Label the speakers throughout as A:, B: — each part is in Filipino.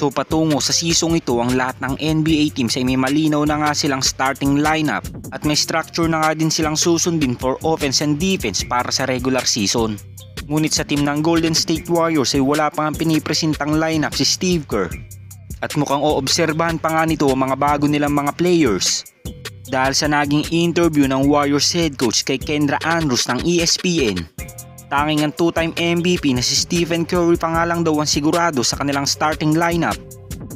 A: So patungo sa season ito, ang lahat ng NBA teams ay may malinaw na nga silang starting lineup at may structure na nga din silang susundin for offense and defense para sa regular season. Ngunit sa team ng Golden State Warriors ay wala pang pinipresentang lineup si Steve Kerr. At mukhang oobserbahan pa nga nito ang mga bago nilang mga players. Dahil sa naging interview ng Warriors head coach kay Kendra Andrews ng ESPN, tanging ang two-time MVP na si Stephen Curry pa nga lang daw ang sigurado sa kanilang starting lineup.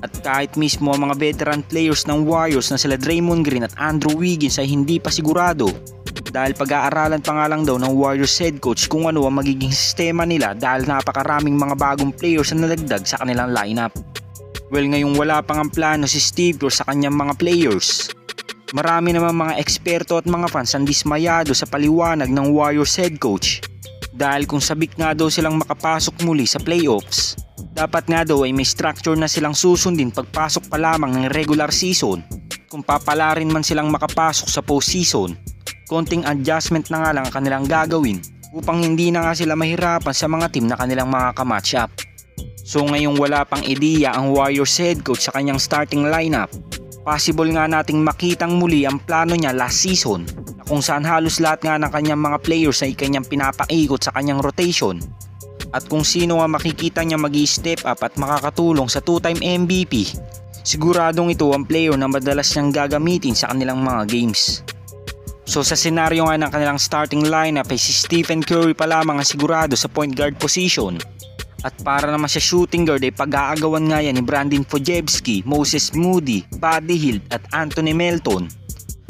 A: At kahit mismo ang mga veteran players ng Warriors na sila Draymond Green at Andrew Wiggins ay hindi pa sigurado. Dahil pag-aaralan pa nga lang daw ng Warriors head coach kung ano ang magiging sistema nila dahil napakaraming mga bagong players na nalagdag sa kanilang lineup. Well, ngayong wala pang ang plano si Steve Kerr sa kanyang mga players, marami naman mga eksperto at mga fans ang dismayado sa paliwanag ng Warriors head coach. Dahil kung sabik nga daw silang makapasok muli sa playoffs, dapat nga daw ay may structure na silang susundin pagpasok pa lamang ng regular season. Kung papala rin man silang makapasok sa postseason, konting adjustment na nga lang ang kanilang gagawin upang hindi na nga sila mahirapan sa mga team na kanilang mga kamatch up. So ngayong wala pang ideya ang Warriors head coach sa kanyang starting lineup, possible nga nating makitang muli ang plano niya last season, kung saan halos lahat nga ng kanyang mga players ay kanyang pinapaikot sa kanyang rotation. At kung sino nga makikita niya magi-step up at makakatulong sa two-time MVP, siguradong ito ang player na madalas niyang gagamitin sa kanilang mga games. So sa senaryo nga ng kanilang starting lineup ay si Stephen Curry pa lamang ang sigurado sa point guard position. At para naman sa shooting guard ay pag-aagawan nga yan ni Brandon Podziemski, Moses Moody, Buddy Hield at Anthony Melton.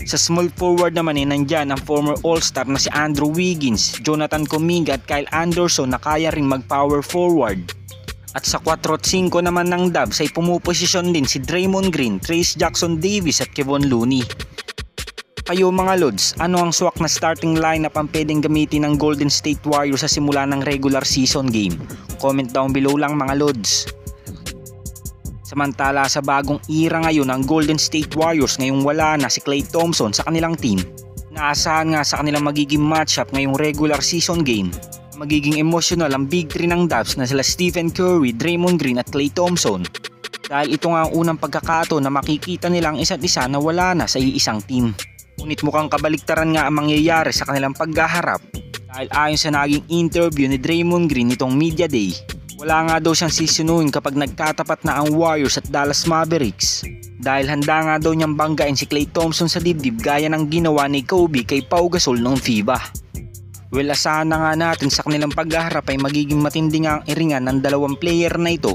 A: Sa small forward naman ay nandyan ang former all-star na si Andrew Wiggins, Jonathan Kuminga at Kyle Anderson na kaya ring mag-power forward. At sa 4 at 5 naman ng Dubs ay pumuposisyon din si Draymond Green, Trayce Jackson-Davis at Kevon Looney. Kayo mga Lods, ano ang swak na starting lineup ang pwedeng gamitin ng Golden State Warriors sa simula ng regular season game? Comment down below lang mga Lods. Samantala sa bagong era ngayon ng Golden State Warriors ngayong wala na si Klay Thompson sa kanilang team, naasahan nga sa kanilang magiging matchup ngayong regular season game. Magiging emotional ang big three ng Dubs na sila Stephen Curry, Draymond Green at Klay Thompson. Dahil ito nga ang unang pagkakataon na makikita nilang isa't isa na wala na sa iisang team. Ngunit mukhang kabaliktaran nga ang mangyayari sa kanilang paghaharap. Dahil ayon sa naging interview ni Draymond Green nitong media day, wala nga daw siyang sisinuhin kapag nagkatapat na ang Warriors at Dallas Mavericks. Dahil handa nga daw niyang banggain si Klay Thompson sa dibdib gaya ng ginawa ni Kobe kay Pau Gasol noong FIBA. Well, asahan na nga natin sa kanilang paghaharap ay magiging matindi nga ang iringan ng dalawang player na ito.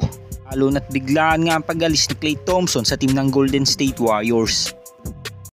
A: Lalo na't biglaan nga ang pag-alis ni Klay Thompson sa team ng Golden State Warriors.